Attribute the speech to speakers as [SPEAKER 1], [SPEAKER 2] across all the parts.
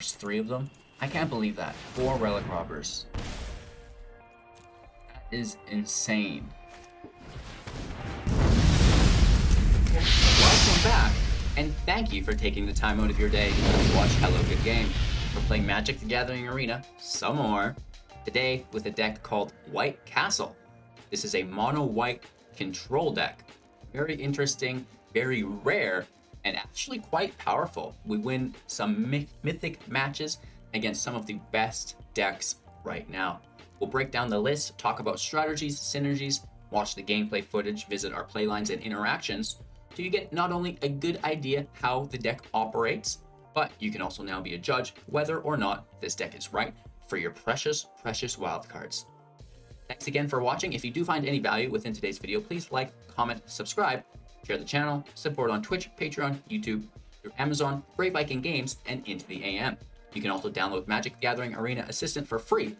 [SPEAKER 1] There's 3 of them. I can't believe that. 4 Relic Robbers. That is insane. Welcome back, and thank you for taking the time out of your day to watch Hello Good Game. We're playing Magic the Gathering Arena some more. Today with a deck called White Castle. This is a mono-white control deck. Very interesting, very rare, and actually quite powerful. We win some mythic matches against some of the best decks right now. We'll break down the list, talk about strategies, synergies, watch the gameplay footage, visit our playlines and interactions, so you get not only a good idea how the deck operates, but you can also now be a judge whether or not this deck is right for your precious wildcards. Thanks again for watching. If you do find any value within today's video, please like, comment, subscribe, share the channel, support on Twitch, Patreon, YouTube, through Amazon, Brave Viking Games, and Into the AM. You can also download Magic the Gathering Arena Assistant for free.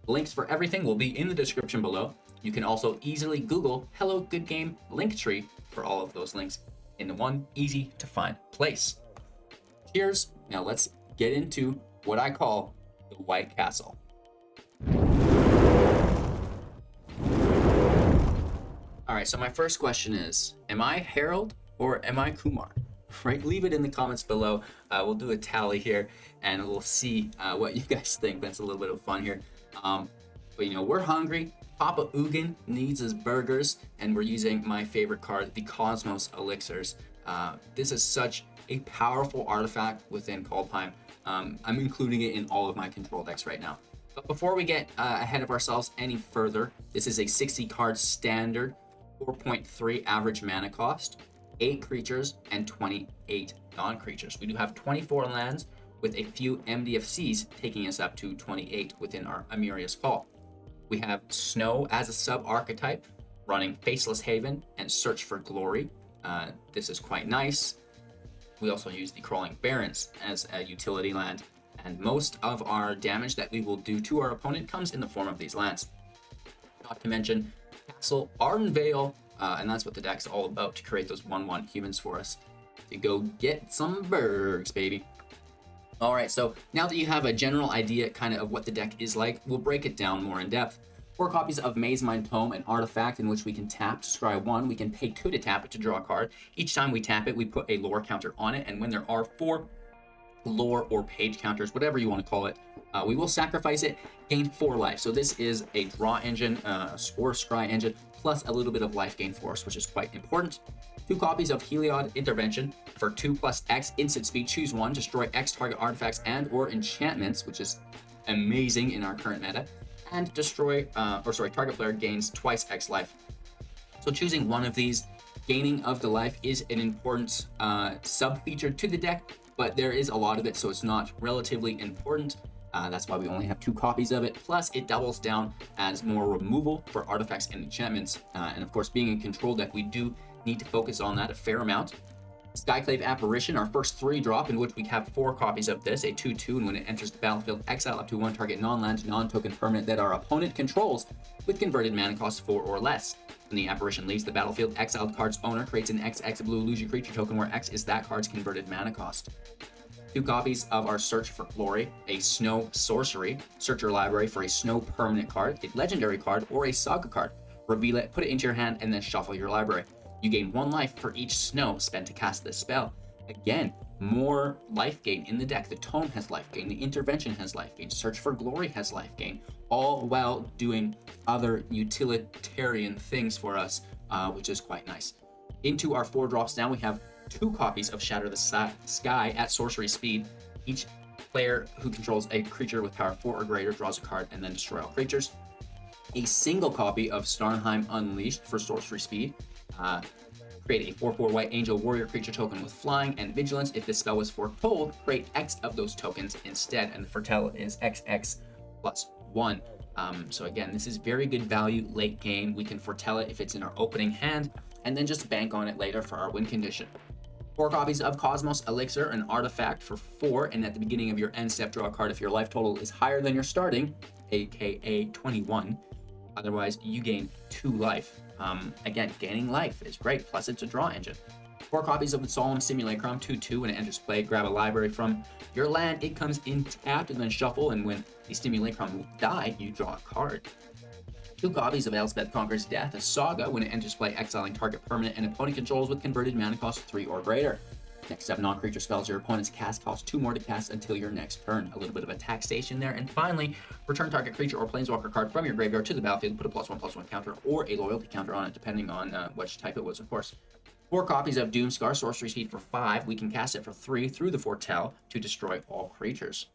[SPEAKER 1] Links for everything will be in the description below. You can also easily Google Hello Good Game Linktree for all of those links in one easy to find place. Cheers. Now let's get into what I call the White Castle. All right, so my first question is, am I Harold or am I Kumar? Right, leave it in the comments below. We'll do a tally here and we'll see what you guys think. That's a little bit of fun here. But you know, we're hungry. Papa Ugin needs his burgers, and we're using my favorite card, the Cosmos Elixirs. This is such a powerful artifact within Kaldheim. I'm including it in all of my control decks right now. But before we get ahead of ourselves any further, this is a 60 card standard, 4.3 average mana cost, 8 creatures, and 28 non-creatures. We do have 24 lands with a few MDFCs taking us up to 28 within our Emeria's Call. We have Snow as a sub-archetype, running Faceless Haven and Search for Glory. This is quite nice. We also use the Crawling Barrens as a utility land, and most of our damage that we will do to our opponent comes in the form of these lands. Not to mention Castle Ardenvale, and that's what the deck's all about, to create those 1/1 humans for us to go get some bergs, baby. All right, so now that you have a general idea kind of what the deck is like, we'll break it down more in depth. 4 copies of Mazemind Tome, an artifact in which we can tap to scry 1. We can pay 2 to tap it to draw a card. Each time we tap it, we put a lore counter on it, and when there are 4 lore or page counters, whatever you want to call it, we will sacrifice it, gain 4 life. So this is a draw engine, or scry engine, plus a little bit of life gain for us, which is quite important. 2 copies of Heliod Intervention for 2+X instant speed. Choose 1, destroy X target artifacts and or enchantments, which is amazing in our current meta, and target player gains twice X life. So choosing one of these, gaining of the life, is an important sub-feature to the deck, but there is a lot of it, so it's not relatively important. That's why we only have 2 copies of it. Plus, it doubles down as more removal for artifacts and enchantments. And of course, being a control deck, we do need to focus on that a fair amount. Skyclave Apparition, our first 3 drop, in which we have 4 copies of this, a 2/2, and when it enters the battlefield, exile up to 1 target non-land, non-token permanent that our opponent controls with converted mana cost 4 or less. When the apparition leaves the battlefield, exiled card's owner creates an XX blue illusion creature token where X is that card's converted mana cost. 2 copies of our Search for Glory, a snow sorcery. Search your library for a snow permanent card, a legendary card, or a saga card. Reveal it, put it into your hand, and then shuffle your library. You gain 1 life for each snow spent to cast this spell. Again, more life gain in the deck. The Tome has life gain, the Intervention has life gain, Search for Glory has life gain, all while doing other utilitarian things for us, which is quite nice. Into our 4 drops now, we have 2 copies of Shatter the Sky at sorcery speed. Each player who controls a creature with power 4 or greater draws a card and then destroy all creatures. A single copy of Starnheim Unleashed for sorcery speed. Create a 4/4 white angel warrior creature token with flying and vigilance. If this spell was foretold, create X of those tokens instead, and the foretell is XX plus 1. So again, this is very good value late game. We can foretell it if it's in our opening hand, and then just bank on it later for our win condition. 4 copies of Cosmos Elixir, an artifact for 4, and at the beginning of your end step, draw a card if your life total is higher than your starting, aka 21. Otherwise, you gain 2 life. Again, gaining life is great, plus it's a draw engine. 4 copies of the Solemn Simulacrum, 2/2. When it enters play, grab a library from your land. It comes in tapped and then shuffle, and when the Simulacrum will die, you draw a card. 2 copies of Elspeth Conquers Death, a saga. When it enters play, exiling target permanent and opponent controls with converted mana cost 3 or greater. Next up, non-creature spells your opponent's cast cost 2 more to cast until your next turn. A little bit of a taxation there. And finally, return target creature or planeswalker card from your graveyard to the battlefield, put a +1/+1 counter or a loyalty counter on it, depending on which type it was, of course. 4 copies of Doomskar, sorcery speed for 5. We can cast it for 3 through the Foretell to destroy all creatures.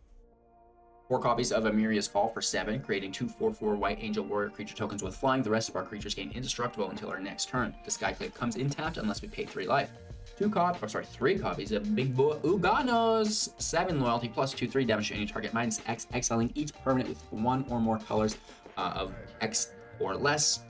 [SPEAKER 1] 4 copies of Emeria's Call for 7, creating 2 4/4 White Angel Warrior creature tokens with flying. The rest of our creatures gain indestructible until our next turn. The Skyclave comes in tapped unless we pay 3 life. 3 copies of Big Boy Uganos, 7 loyalty plus 2/3 damage to any target -X, exiling each permanent with 1 or more colors of X or less.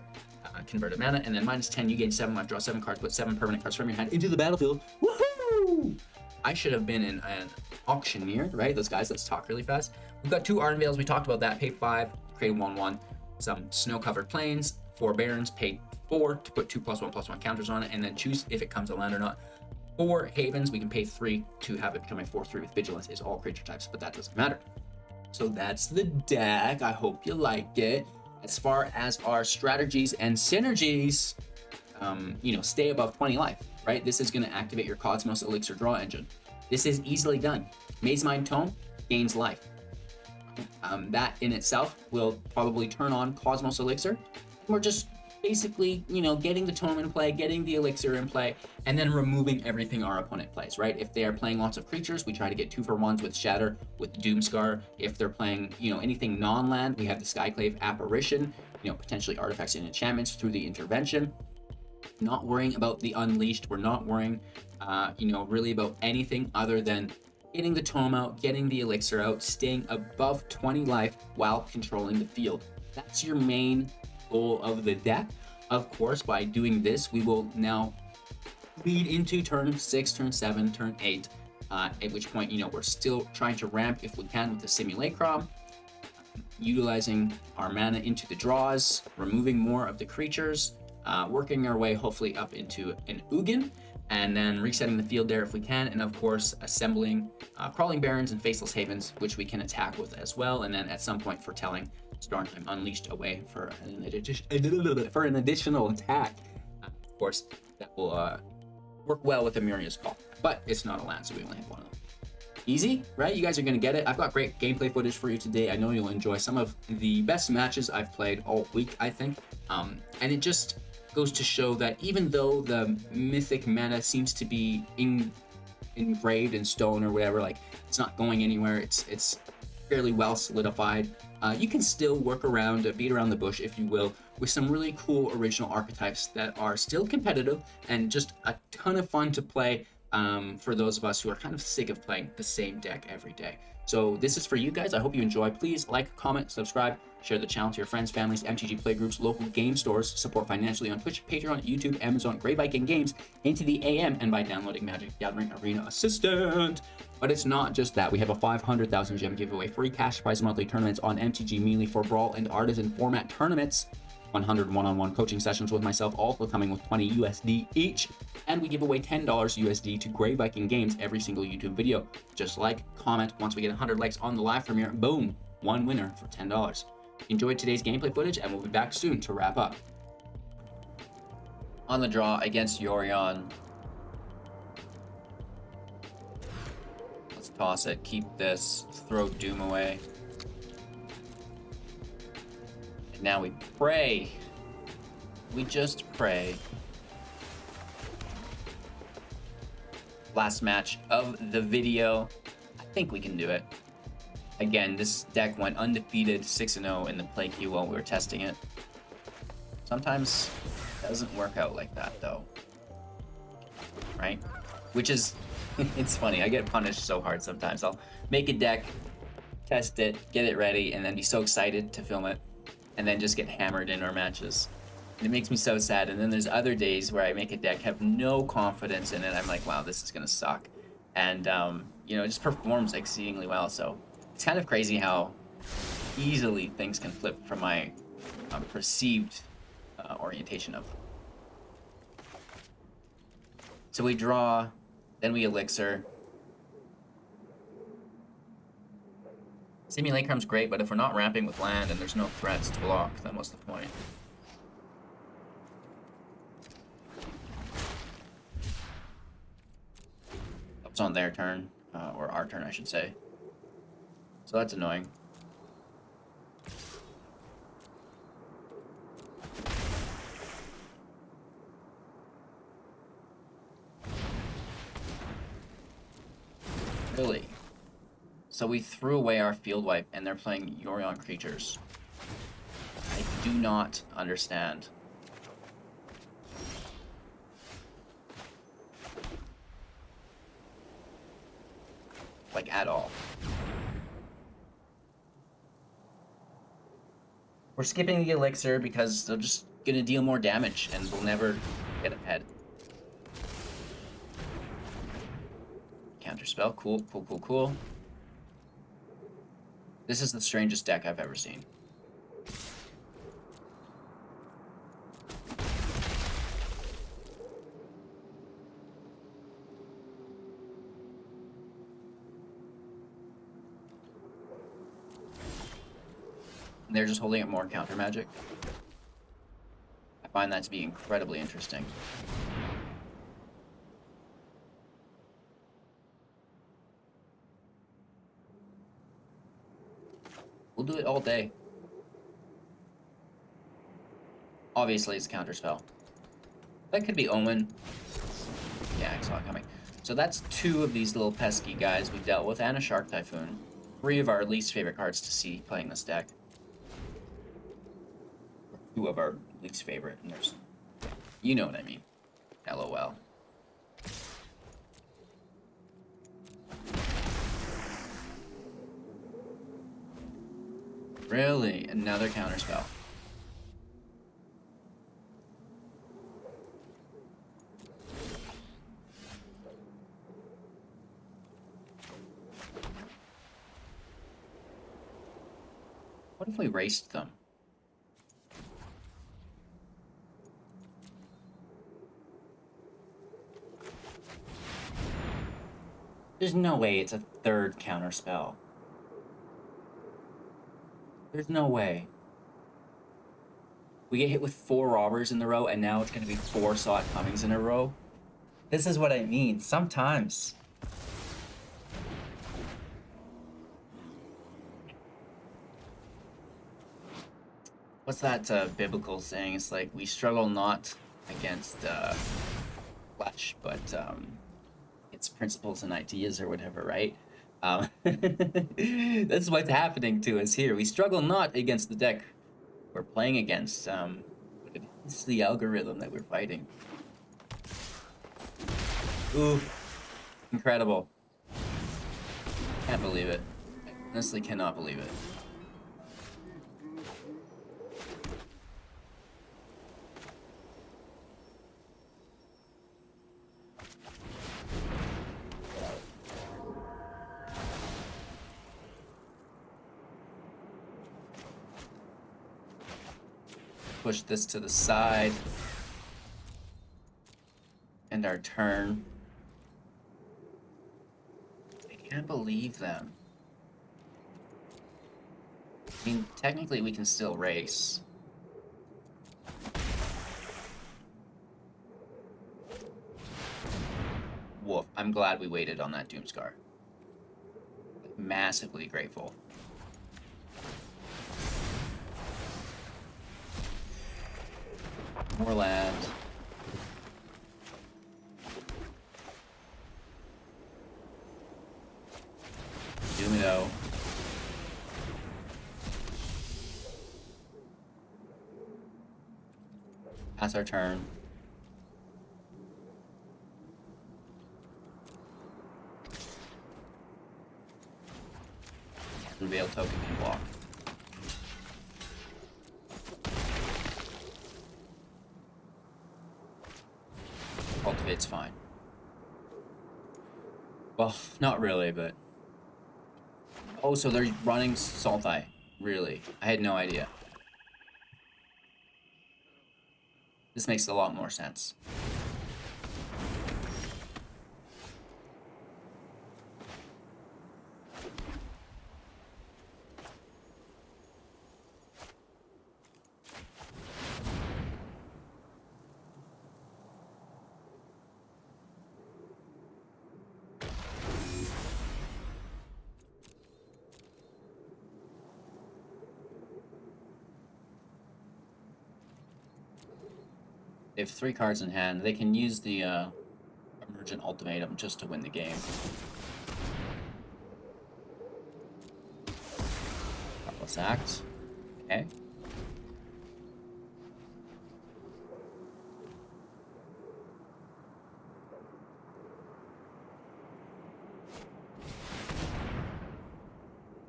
[SPEAKER 1] Converted mana, and then -10, you gain 7 life, draw 7 cards, put 7 permanent cards from your hand into the battlefield. Woohoo! I should have been an auctioneer, right? Those guys, let's talk really fast. We've got 2 Ardenvales, we talked about that. Pay 5, create 1/1. Some snow-covered plains, 4 Barrens, pay 4 to put 2 +1/+1 counters on it, and then choose if it comes to land or not. 4 Havens, we can pay 3 to have it become a 4/3 with Vigilance, is all creature types, but that doesn't matter. So that's the deck. I hope you like it. As far as our strategies and synergies, stay above 20 life, right? This is going to activate your Cosmos Elixir draw engine. This is easily done. Mazemind Tome gains life. That in itself will probably turn on Cosmos Elixir. We're just basically, getting the tome in play, getting the elixir in play, and then removing everything our opponent plays, right? If they are playing lots of creatures, we try to get 2-for-1s with Shatter, with Doomskar. If they're playing, anything non-land, we have the Skyclave Apparition, potentially artifacts and enchantments through the intervention. Not worrying about the Unleashed. We're not worrying, really about anything other than getting the tome out, getting the elixir out, staying above 20 life while controlling the field. That's your main goal of the deck. Of course, by doing this, we will now lead into turn 6, turn 7, turn 8, at which point, we're still trying to ramp if we can with the Simulacrum, utilizing our mana into the draws, removing more of the creatures, working our way hopefully up into an Ugin, and then resetting the field there if we can, and of course assembling Crawling Barrens and Faceless Havens, which we can attack with as well, and then at some point foretelling Starnheim Unleashed away for an additional attack. Of course, that will work well with Emeria's Call, but it's not a land, so we only have one of them. Easy, right? You guys are going to get it. I've got great gameplay footage for you today. I know you'll enjoy some of the best matches I've played all week, I think. And it just goes to show that even though the mythic meta seems to be engraved in stone or whatever, like it's not going anywhere, it's fairly well solidified, you can still work around, beat around the bush, if you will, with some really cool original archetypes that are still competitive and just a ton of fun to play for those of us who are kind of sick of playing the same deck every day. So this is for you guys. I hope you enjoy. Please like, comment, subscribe, share the channel to your friends, families, MTG playgroups, local game stores, support financially on Twitch, Patreon, YouTube, Amazon, Grey Viking Games, into the AM, and by downloading Magic Gathering Arena Assistant. But it's not just that. We have a 500,000 gem giveaway, free cash prize monthly tournaments on MTG Melee for Brawl and Artisan format tournaments, 100 one-on-one coaching sessions with myself, also coming with 20 USD each, and we give away $10 USD to Grey Viking Games every single YouTube video. Just like, comment, once we get 100 likes on the live premiere, boom, one winner for $10. Enjoyed today's gameplay footage, and we'll be back soon to wrap up. On the draw against Yorion. Let's toss it, keep this, throw Doom away. Now we pray. We just pray. Last match of the video. I think we can do it. Again, this deck went undefeated 6-0 in the play queue while we were testing it. Sometimes it doesn't work out like that though. Right? Which is, it's funny, I get punished so hard sometimes. I'll make a deck, test it, get it ready, and then be so excited to film it, and then just get hammered in our matches. And it makes me so sad. And then there's other days where I make a deck, have no confidence in it. I'm like, wow, this is gonna suck. And it just performs exceedingly well. So it's kind of crazy how easily things can flip from my perceived orientation of them. So we draw, then we elixir. Simulacrum's great, but if we're not ramping with land and there's no threats to block, then what's the point? That was on their turn, or our turn, I should say. So that's annoying. Really? So we threw away our field wipe and they're playing Yorion creatures. I do not understand. Like, at all. We're skipping the elixir because they're just gonna deal more damage and we'll never get ahead. Counterspell, cool, cool, cool, cool. This is the strangest deck I've ever seen. They're just holding up more counter magic. I find that to be incredibly interesting. We'll do it all day. Obviously, it's counterspell. That could be Omen. Yeah, I saw it coming. So that's 2 of these little pesky guys we dealt with, and a Shark Typhoon. 3 of our least favorite cards to see playing this deck. 2 of our least favorite, and there's... You know what I mean. LOL. Really? Another counterspell. What if we raced them? There's no way it's a 3rd counterspell. There's no way. We get hit with 4 robbers in the row, and now it's going to be 4 Sot Cummings in a row. This is what I mean. Sometimes. What's that biblical saying? It's like, we struggle not against flesh, but it's principles and ideas or whatever, right? That's what's happening to us here. We struggle not against the deck we're playing against. It's the algorithm that we're fighting. Ooh, incredible. Can't believe it. I honestly cannot believe it. Push this to the side. End our turn. I can't believe them. I mean, technically we can still race. Woof. I'm glad we waited on that Doomskar. Massively grateful. More land. Doomido. Pass our turn. Veil token can block. Cultivate's fine. Well, not really, but... Oh, so they're running Sultai. Really? I had no idea. This makes a lot more sense. They have 3 cards in hand. They can use the Emergent Ultimatum just to win the game. Heartless Act. Okay.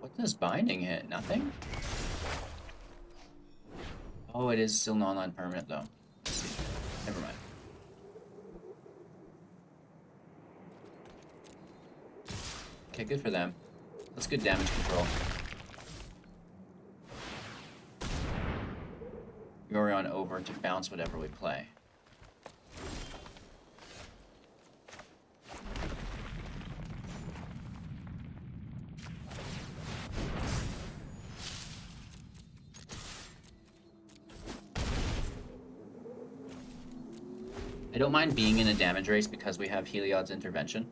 [SPEAKER 1] What does Binding hit? Nothing? Oh, it is still non-land permanent though. Never mind. Okay, good for them. That's good damage control. Yorion over to bounce whatever we play. I don't mind being in a damage race because we have Heliod's intervention.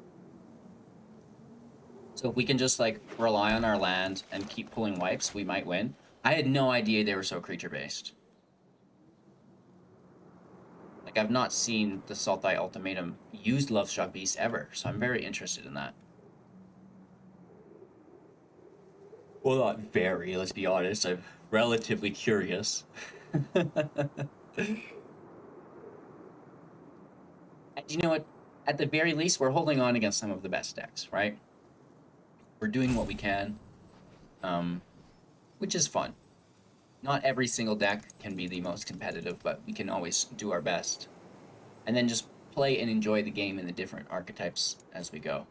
[SPEAKER 1] So if we can just, like, rely on our land and keep pulling wipes, we might win. I had no idea they were so creature-based. Like, I've not seen the Sultai Ultimatum use Loveshock Beast ever, so I'm very interested in that. Well, not very, let's be honest. I'm relatively curious. And you know what? At the very least, we're holding on against some of the best decks, right? We're doing what we can, which is fun. Not every single deck can be the most competitive, but we can always do our best. And then just play and enjoy the game in the different archetypes as we go.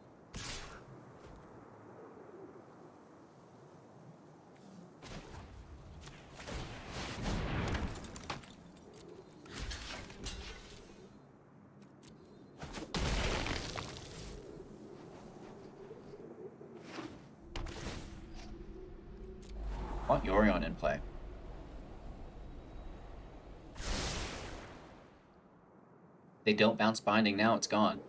[SPEAKER 1] I want Yorion in play. They don't bounce Binding now, it's gone.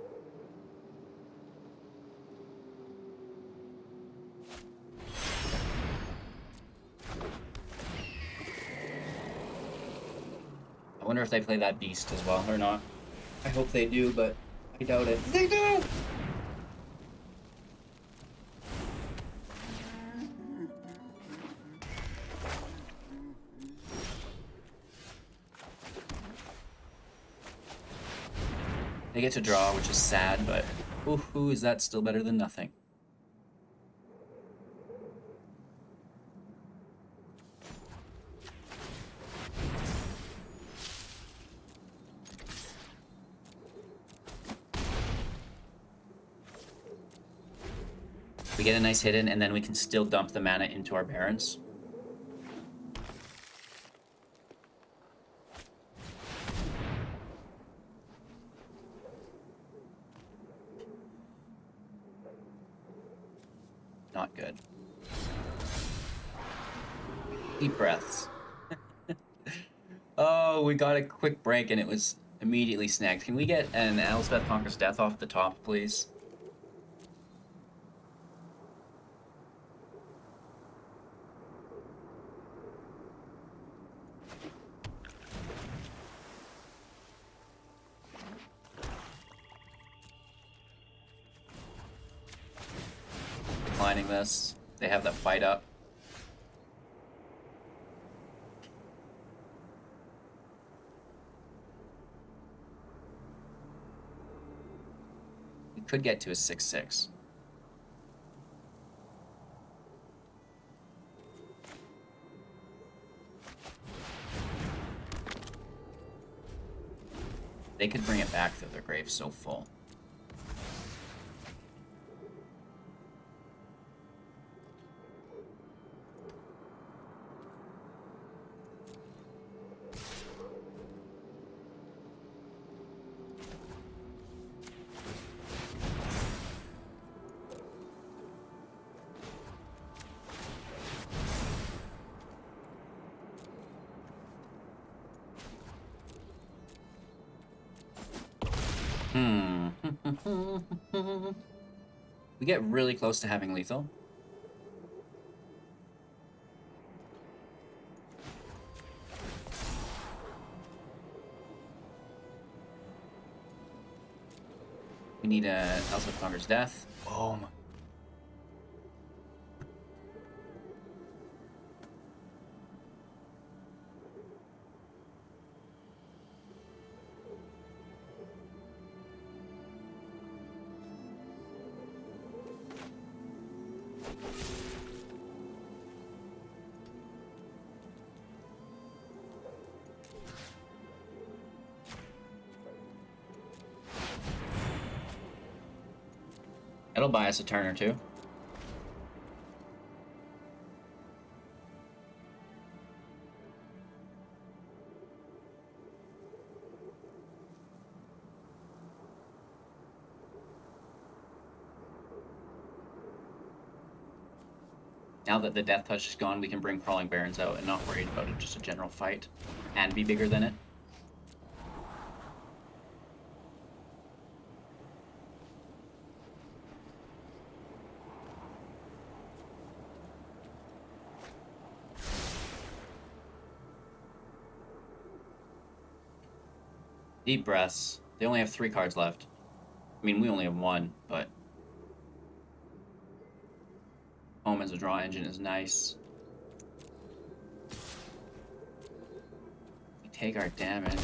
[SPEAKER 1] I wonder if they play that beast as well or not. I hope they do, but I doubt it. They do! They get to draw, which is sad, but ooh, is that still better than nothing? We get a nice hit in, and then we can still dump the mana into our Barrens. Not good. Deep breaths. Oh, we got a quick break and it was immediately snagged. Can we get an Elspeth Conquers Death off the top, please? Declining this. They have that fight up. We could get to a 6/6. They could bring it back though, their grave's so full. We get really close to having lethal. We need a Elspeth Conquers Death. Boom. It'll buy us a turn or two. Now that the Death Touch is gone, we can bring Crawling Barrens out and not worried about it, just a general fight. And be bigger than it. Deep breaths. They only have 3 cards left. I mean, we only have 1, but... Home as a draw engine is nice. We take our damage.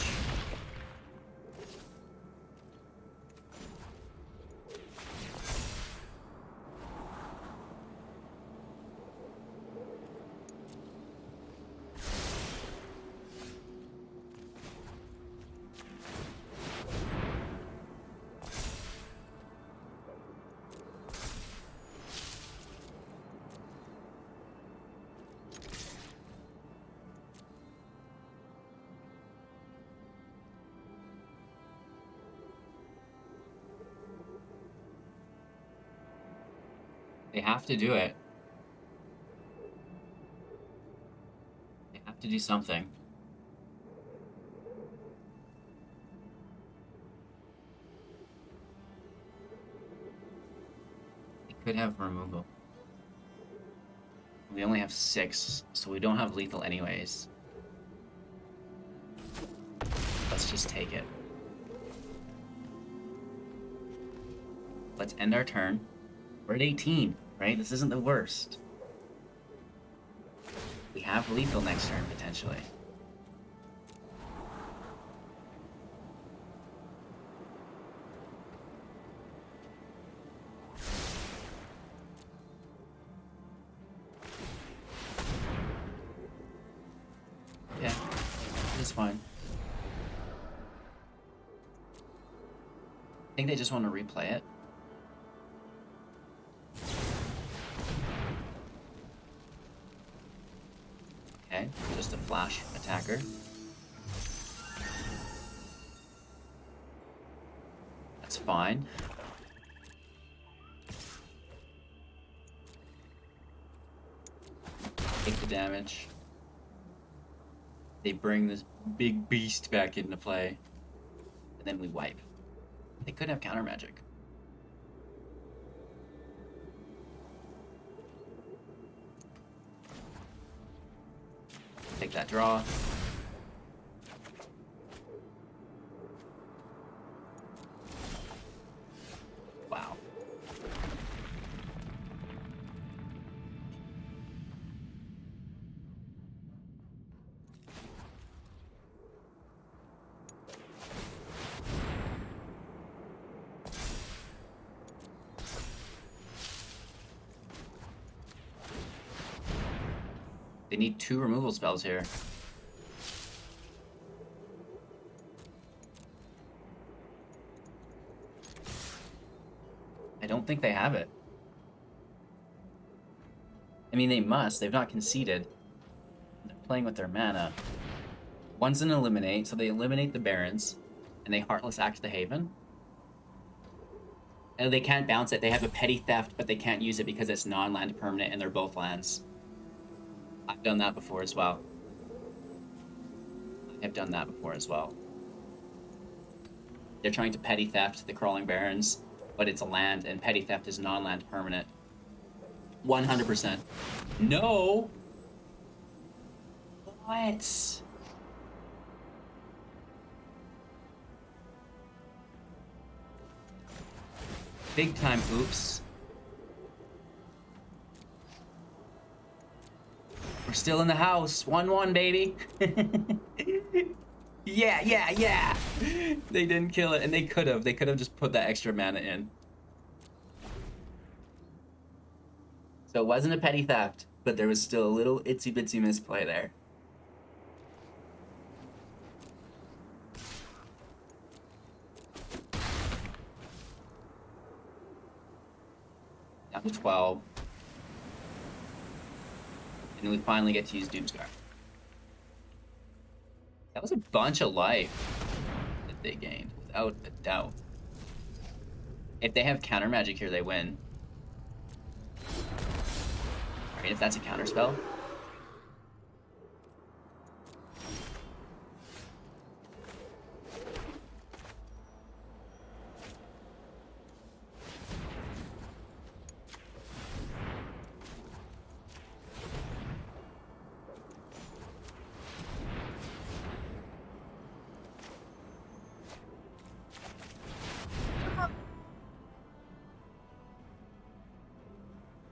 [SPEAKER 1] They have to do it. They have to do something. They could have removal. We only have 6, so we don't have lethal anyways. Let's just take it. Let's end our turn. We're at 18, right? This isn't the worst. We have lethal next turn, potentially. Yeah, it's fine. I think they just want to replay it. Okay, just a flash attacker. That's fine. Take the damage. They bring this big beast back into play. And then we wipe. They could have counter magic. Take that draw. Wow. They need 2 removal spells here. I don't think they have it. I mean, they must. They've not conceded. They're playing with their mana. One's an eliminate, so they eliminate the Barrens, and they Heartless Axe the Haven. And they can't bounce it. They have a Petty Theft, but they can't use it because it's non-land permanent, and they're both lands. I've done that before as well. They're trying to Petty Theft the Crawling Barrens, but it's a land, and Petty Theft is non-land permanent. 100%. No! What? Big time oops. We're still in the house. 1-1, baby. Yeah. They didn't kill it, and they could have. They could have just put that extra mana in. So it wasn't a petty theft, but there was still a little itsy bitsy misplay there. Down to 12. And we finally get to use Doomskar. That was a bunch of life that they gained, without a doubt. If they have counter magic here, they win. Alright, if that's a counter spell.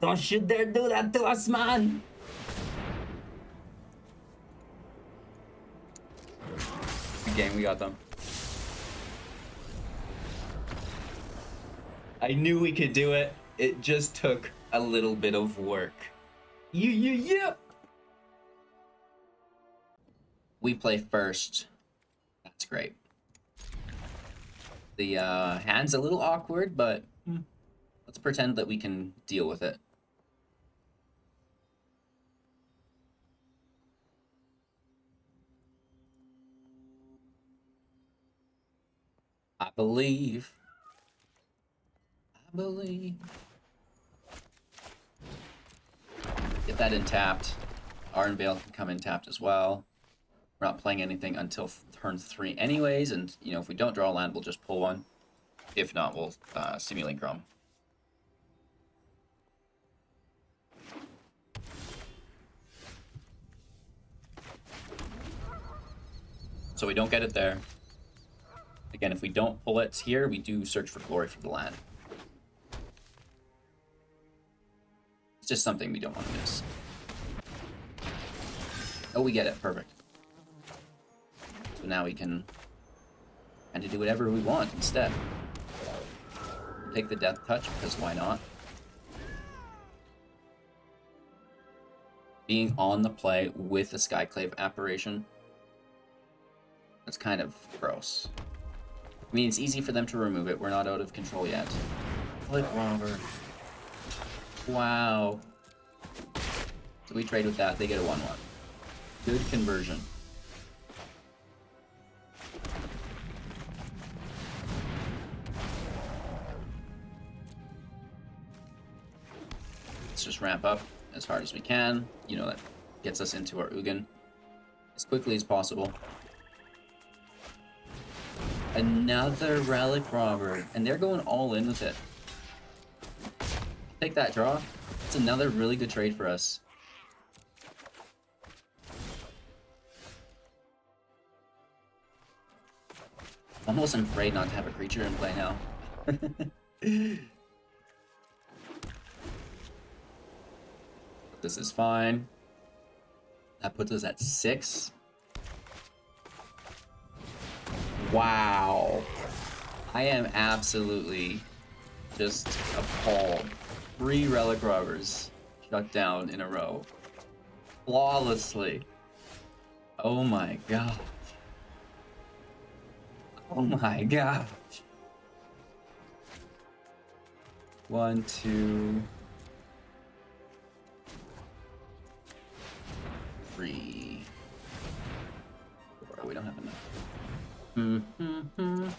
[SPEAKER 1] Don't you dare do that to us, man! Good game, we got them. I knew we could do it. It just took a little bit of work. Yeah! We play first. That's great. The hand's a little awkward, but let's pretend that we can deal with it. I believe. Get that in tapped. Ardenvale can come in tapped as well. We're not playing anything until turn 3 anyways, and you know, if we don't draw a land, we'll just pull one. If not, we'll Simulacrum. So we don't get it there. Again, if we don't pull it here, we do search for glory for the land. It's just something we don't want to miss. Oh, we get it. Perfect. So now we can kind of do whatever we want instead. Take the death touch, because why not? Being on the play with a Skyclave Apparition, that's kind of gross. I mean, it's easy for them to remove it. We're not out of control yet. Flip Robber. Wow. So we trade with that. They get a 1-1. Good conversion. Let's just ramp up as hard as we can. You know, that gets us into our Ugin as quickly as possible. Another Relic Robber, and they're going all in with it. Take that draw. It's another really good trade for us. Almost afraid not to have a creature in play now. This is fine. That puts us at 6. Wow. I am absolutely just appalled. 3 Relic Robbers shut down in a row. Flawlessly. Oh my god. Oh my gosh. 1, 2, 3. 4. We don't have enough.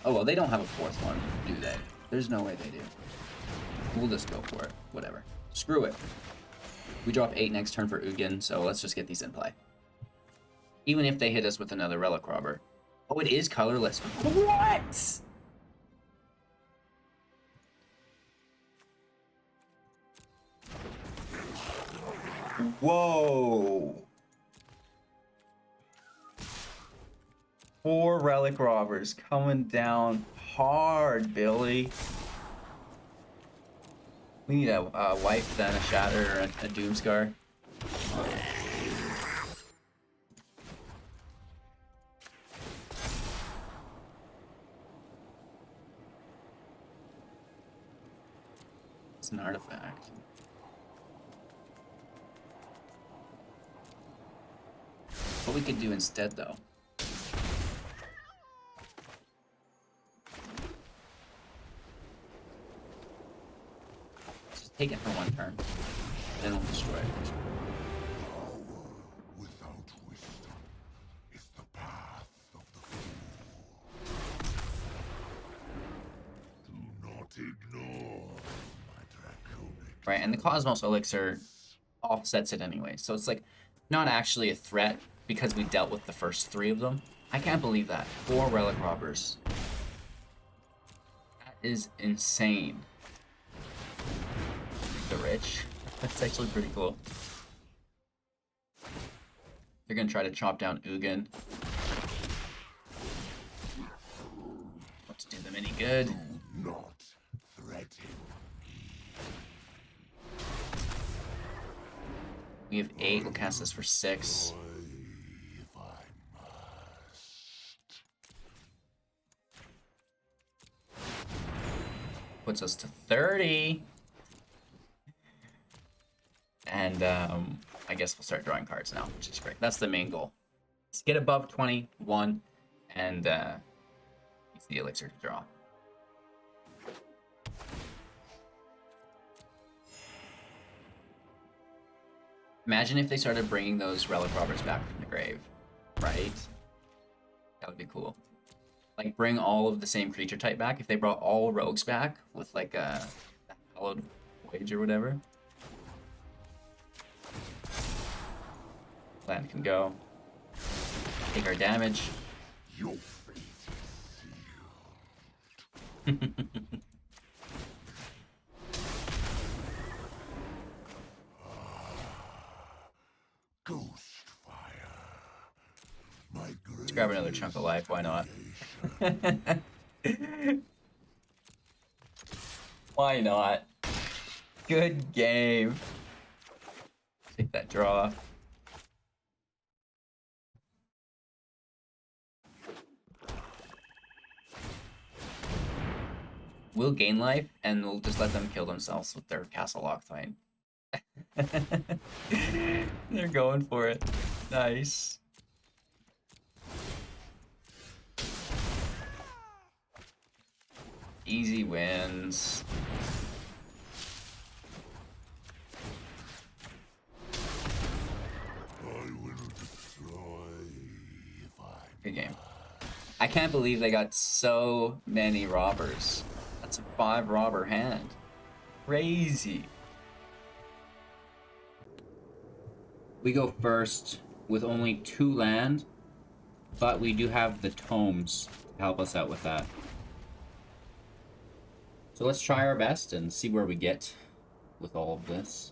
[SPEAKER 1] Oh, well, they don't have a 4th one, do they? There's no way they do. We'll just go for it. Whatever. Screw it. We drop 8 next turn for Ugin, so let's just get these in play. Even if they hit us with another Relic Robber. Oh, it is colorless. What? Whoa. 4 Relic Robbers coming down hard, Billy. We need a wife, then a Shatter, a Doomskar. It's an artifact. What we could do instead, though. Just take it for one turn, then we'll destroy it.
[SPEAKER 2] Power without wisdom is the path of the fool. Do not ignore my draconic.
[SPEAKER 1] Right, and the Cosmos Elixir offsets it anyway, so it's like not actually a threat because we dealt with the first 3 of them. I can't believe that. 4 Relic Robbers. That is insane. The rich. That's actually pretty cool. They're gonna try to chop down Ugin. Not to do them any good.
[SPEAKER 2] Do not threaten.
[SPEAKER 1] We have 8. We'll cast this for 6.
[SPEAKER 2] If I must.
[SPEAKER 1] Puts us to 30. And I guess we'll start drawing cards now, which is great. That's the main goal. Let's get above 21 and use the elixir to draw. Imagine if they started bringing those Relic Robbers back from the grave, right? That would be cool. Like, bring all of the same creature type back. If they brought all rogues back with, like, a hallowed wage or whatever. Land can go. Take our damage.
[SPEAKER 2] Your fate is sealed. Ghost fire. My
[SPEAKER 1] Let's grab another chunk of life, why not? Why not? Good game. Take that draw. We'll gain life, and we'll just let them kill themselves with their Castle Ardenvale. They're going for it. Nice. Easy wins.
[SPEAKER 2] I will destroy if I
[SPEAKER 1] Good game. I can't believe they got so many robbers. That's a 5 robber hand. Crazy. We go first with only 2 land, but we do have the tomes to help us out with that. So let's try our best and see where we get with all of this.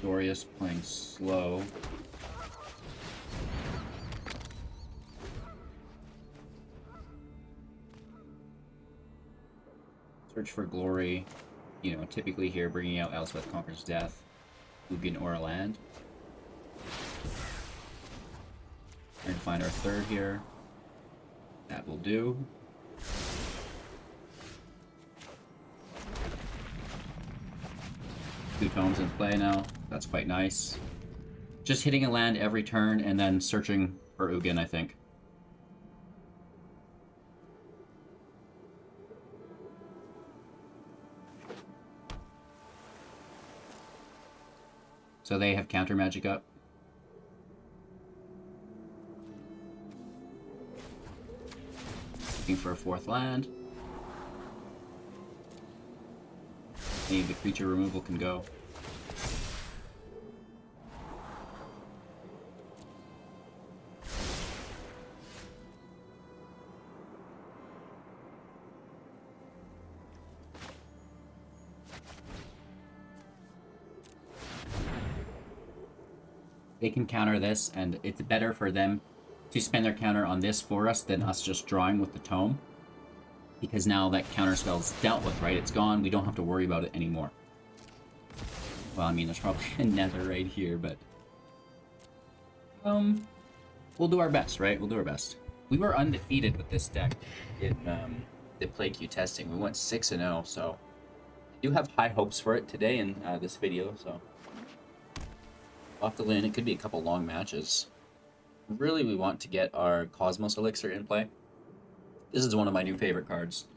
[SPEAKER 1] Glorious playing slow. Search for glory. You know, typically here bringing out Elspeth Conquers Death, Ugin or a land. Trying to find our 3rd here. That will do. Two tomes in play now. That's quite nice. Just hitting a land every turn and then searching for Ugin, I think. So they have counter magic up. Looking for a 4th land. Maybe the creature removal can go. They can counter this, and it's better for them to spend their counter on this for us than us just drawing with the tome. because now that counterspell's dealt with, right? It's gone. We don't have to worry about it anymore. Well, I mean, there's probably a nether right here, but we'll do our best, right? We'll do our best. We were undefeated with this deck in the Play Q testing. We went 6-0, so I do have high hopes for it today in this video. So off the lane, it could be a couple long matches. Really, we want to get our Cosmos Elixir in play. This is one of my new favorite cards.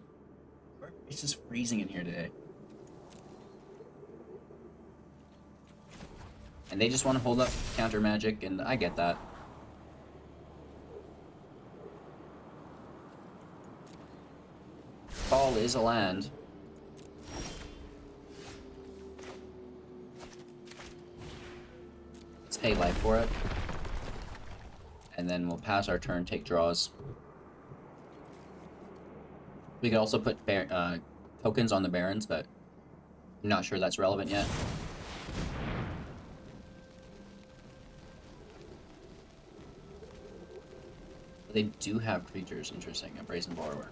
[SPEAKER 1] It's just freezing in here today. And they just want to hold up counter magic, and I get that. Fall is a land. Let's pay life for it. And then we'll pass our turn, take draws. We could also put tokens on the Barrens, but I'm not sure that's relevant yet. They do have creatures, interesting. A Brazen Borrower.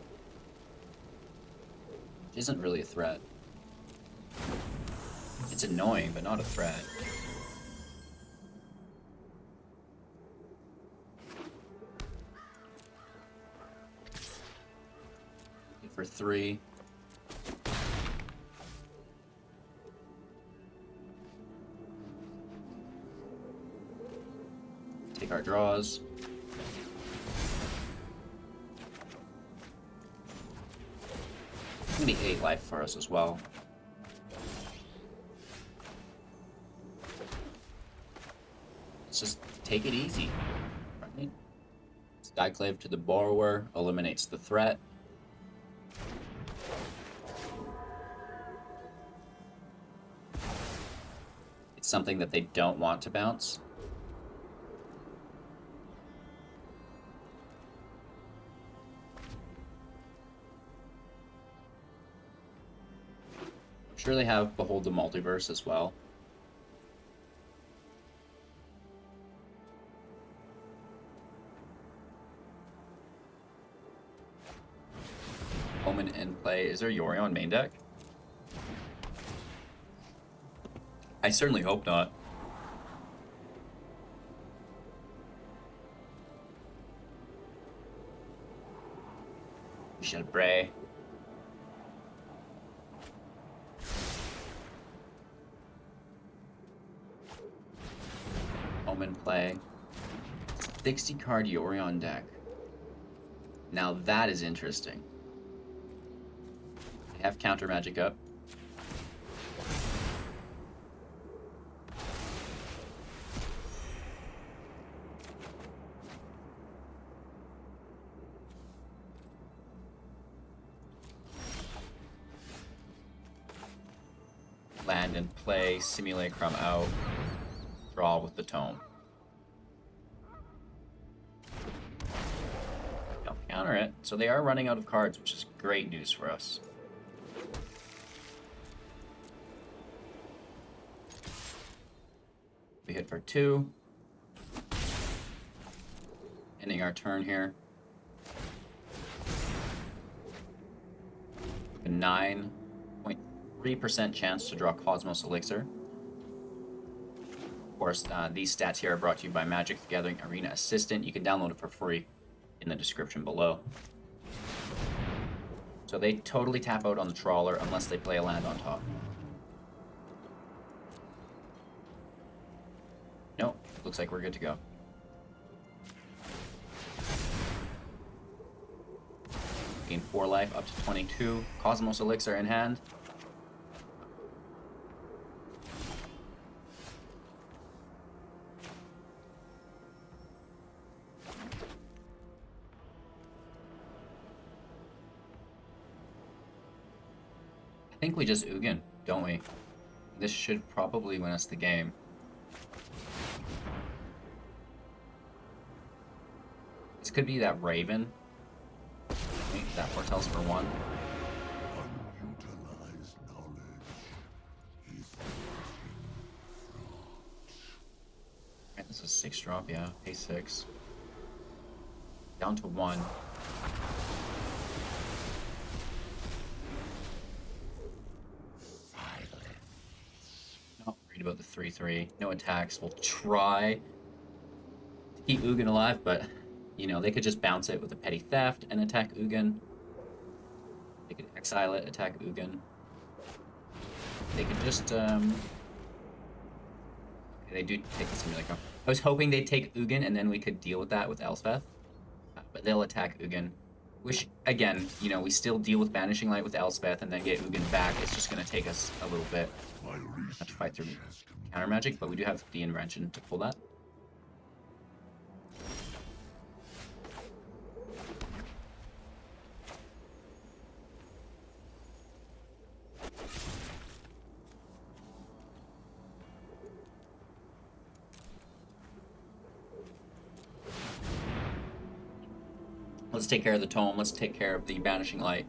[SPEAKER 1] Which isn't really a threat. It's annoying, but not a threat. For 3. Take our draws. It's gonna be 8 life for us as well. Let's just take it easy, right? Skyclave to the Borrower eliminates the threat. It's something that they don't want to bounce. I'm sure they have Behold the Multiverse as well. Omen in play. Is there Yorion main deck? I certainly hope not. We should Bray. Omen play. 60 card Yorion deck. Now that is interesting. They have counter magic up. Land and play, Simulacrum out, draw with the Tome. They'll counter it, so they are running out of cards, which is great news for us. We hit for 2. Ending our turn here. A 9.3% chance to draw Cosmos Elixir. Of course, these stats here are brought to you by Magic the Gathering Arena Assistant. You can download it for free in the description below. So they totally tap out on the Trawler unless they play a land on top. Nope, looks like we're good to go. Gain 4 life up to 22. Cosmos Elixir in hand. I think we just Ugin, don't we? This should probably win us the game. This could be that Raven. Wait, that foretells for 1.
[SPEAKER 2] Unutilized knowledge is
[SPEAKER 1] Right, this is 6 drop, yeah. Pay 6. Down to 1. 3/3. No attacks. We'll try to keep Ugin alive, but, you know, they could just bounce it with a Petty Theft and attack Ugin. They could exile it, attack Ugin. They could just, okay, they do take the Simulacrum. I was hoping they'd take Ugin and then we could deal with that with Elspeth. But they'll attack Ugin. Which, again, you know, we still deal with Banishing Light with Elspeth and then get Ugin back. It's just going to take us a little bit. Have to fight through counter magic, but we do have the Invention to pull that. Let's take care of the Tome. Let's take care of the Banishing Light.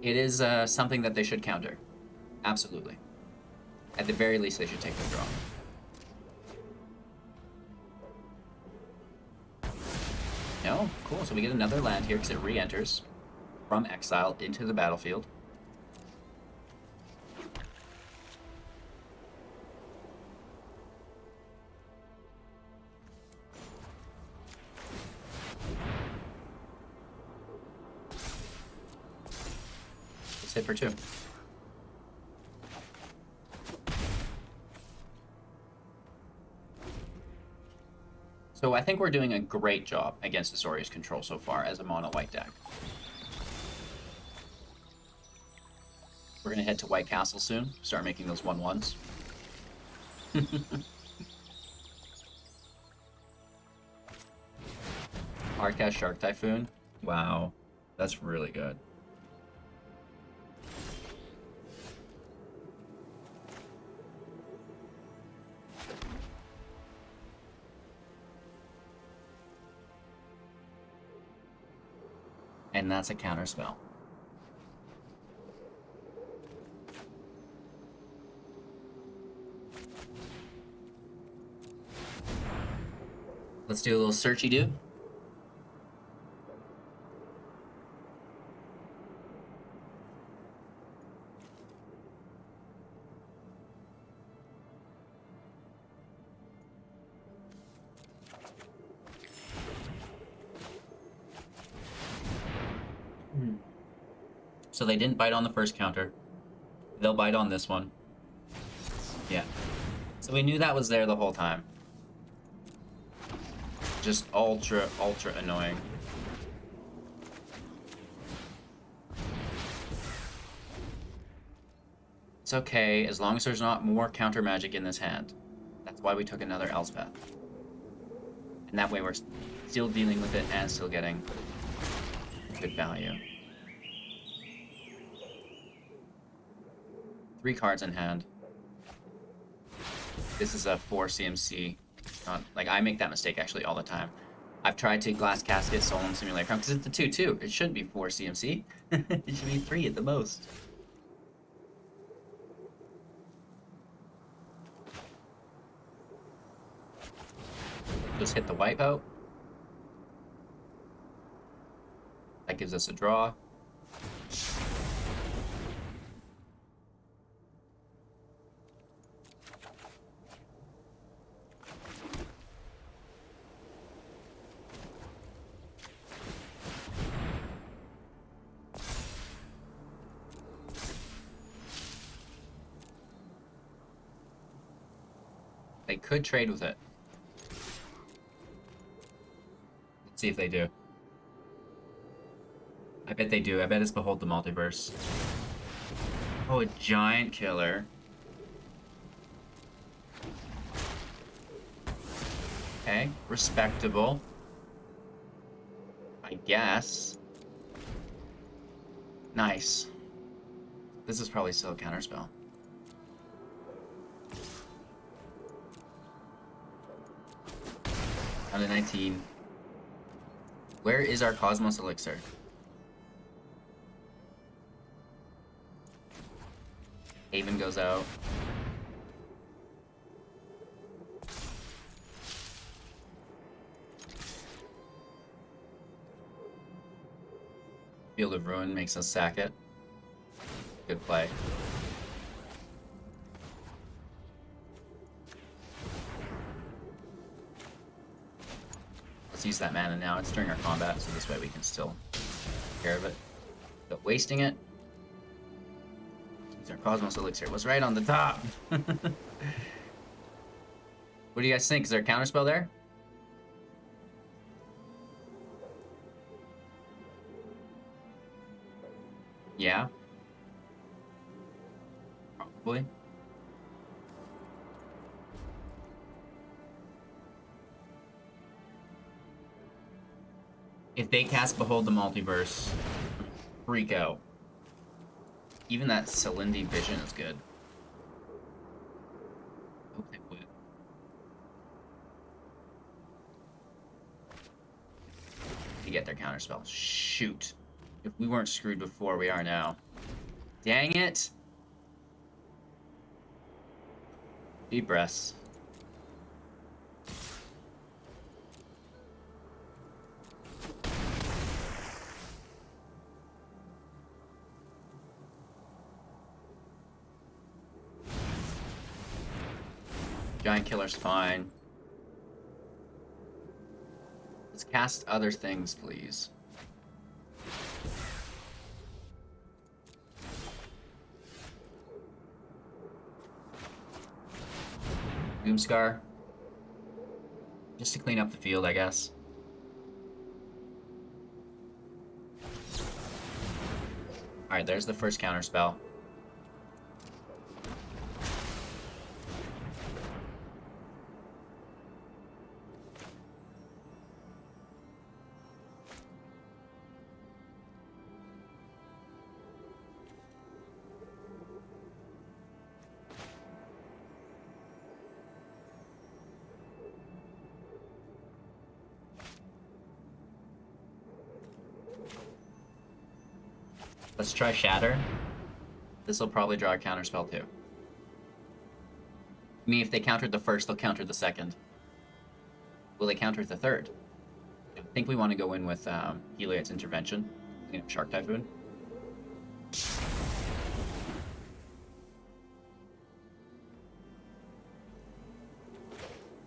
[SPEAKER 1] It is something that they should counter. Absolutely. At the very least, they should take the draw. No? Cool. So we get another land here because it re-enters from exile into the battlefield. Hit for 2. So I think we're doing a great job against Azorius Control so far as a mono white deck. We're gonna head to White Castle soon, start making those 1/1s. Hardcast Shark Typhoon. Wow, that's really good. And that's a counter spell. Let's do a little searchy do. So they didn't bite on the first counter. They'll bite on this one. Yeah. So we knew that was there the whole time. Just ultra, ultra annoying. It's okay, as long as there's not more counter magic in this hand. That's why we took another Elspeth. And that way we're still dealing with it and still getting good value. 3 cards in hand. This is a 4 CMC. Like, I make that mistake actually all the time. I've tried to Glass Casket, Solemn Simulacrum, because it's a 2/2. It shouldn't be 4 CMC. It should be 3 at the most. Just hit the wipeout. That gives us a draw. They could trade with it. Let's see if they do. I bet they do. I bet it's Behold the Multiverse. Oh, a giant killer. Okay, respectable. I guess. Nice. This is probably still a counterspell. Down to 19. Where is our Cosmos Elixir? Haven goes out. Field of Ruin makes us sack it. Good play. Let's use that mana now. It's during our combat, so this way we can still take care of it. But wasting it. Use our Cosmos Elixir. It was right on the top. What do you guys think? Is there a counterspell there? Yeah. Probably. If they cast Behold the Multiverse, freak out. Even that Celindi Vision is good. Hope they would. To get their counterspell. Shoot. If we weren't screwed before, we are now. Dang it! Deep breaths. Giant Killer's fine. Let's cast other things, please. Doomskar. Just to clean up the field, I guess. Alright, there's the first counterspell. Let's try Shatter. This will probably draw a counterspell too. I mean, if they countered the first, they'll counter the second. Will they counter the third? I think we want to go in with Heliod's Intervention. Clean up Shark Typhoon.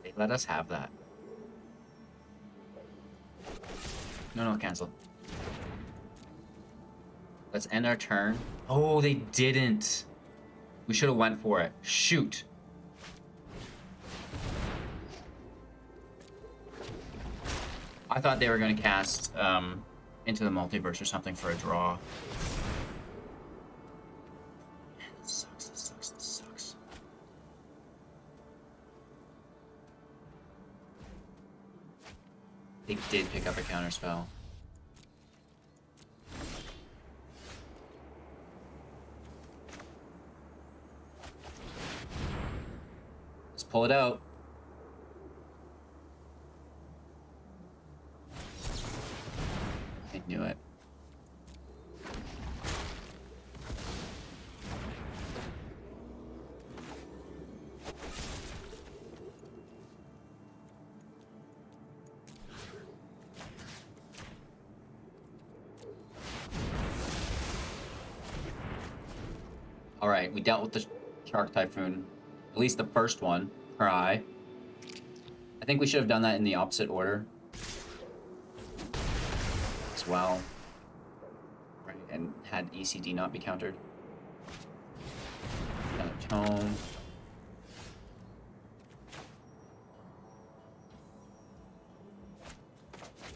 [SPEAKER 1] They let us have that. No, cancel. Let's end our turn. Oh, they didn't. We should have went for it. Shoot. I thought they were going to cast Into the Multiverse or something for a draw. This sucks, this sucks, this sucks. They did pick up a counterspell. Pull it out. I knew it. All right, we dealt with the Shark Typhoon. At least the first one. Cry. I think we should have done that in the opposite order. As well. Right, and had ECD not be countered. Another Tome.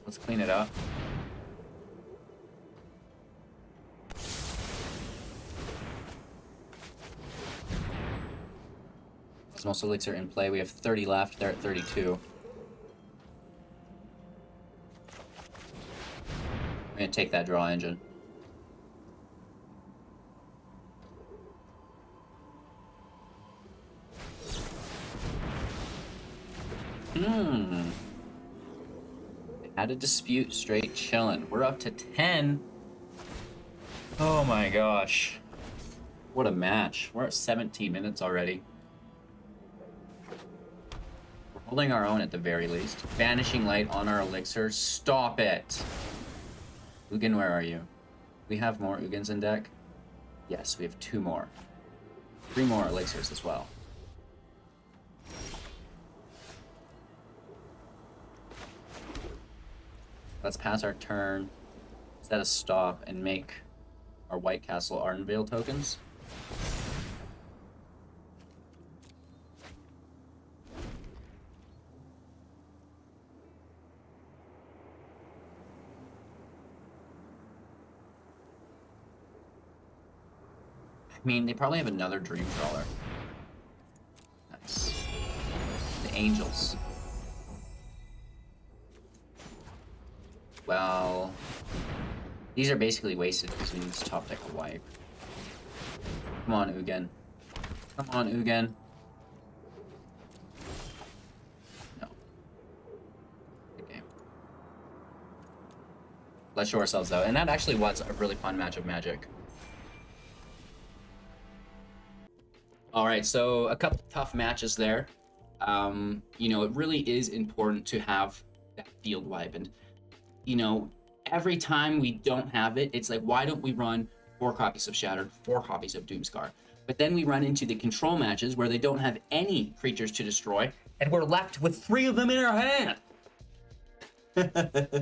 [SPEAKER 1] Let's clean it up. Cosmos Elixir in play. We have 30 left. They're at 32. We're going to take that draw engine. Had a dispute straight chillin'. We're up to 10. Oh my gosh. What a match. We're at 17 minutes already. Holding our own at the very least. Vanishing Light on our elixir. Stop it! Ugin, where are you? We have more Ugins in deck? Yes, we have 2 more. 3 more elixirs as well. Let's pass our turn, set a stop, and make our white Castle Ardenvale tokens. I mean, they probably have another Dream Crawler. Nice. The Angels. Well, these are basically wasted because we need to top deck a wipe. Come on, Ugin. Come on, Ugin. No. Good game. Let's show ourselves out. And that actually was a really fun match of Magic. Alright, so a couple tough matches there. You know, it really is important to have that field wipe. And, you know, every time we don't have it, it's like, why don't we run 4 copies of Shatter, 4 copies of Doomskar? But then we run into the control matches where they don't have any creatures to destroy, and we're left with 3 of them in our hand.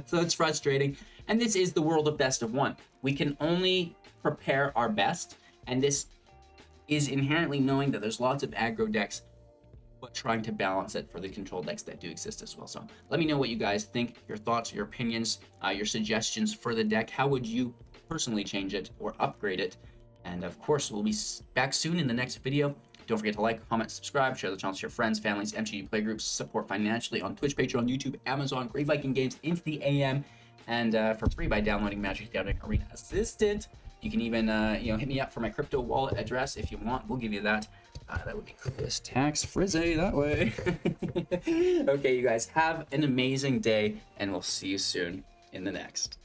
[SPEAKER 1] So it's frustrating. And this is the world of best of 1. We can only prepare our best, and this is inherently knowing that there's lots of aggro decks, but trying to balance it for the control decks that do exist as well. So let me know what you guys think, your thoughts, your opinions, your suggestions for the deck. How would you personally change it or upgrade it? And of course, we'll be back soon in the next video. Don't forget to like, comment, subscribe, share the channel to your friends, families, MTG playgroups, support financially on Twitch, Patreon, YouTube, Amazon, Great Viking Games, into the AM, and for free by downloading Magic the Gathering Arena Assistant. You can even, you know, hit me up for my crypto wallet address if you want. We'll give you that. That would be cool. It's tax frizzy that way. Okay, you guys have an amazing day, and we'll see you soon in the next.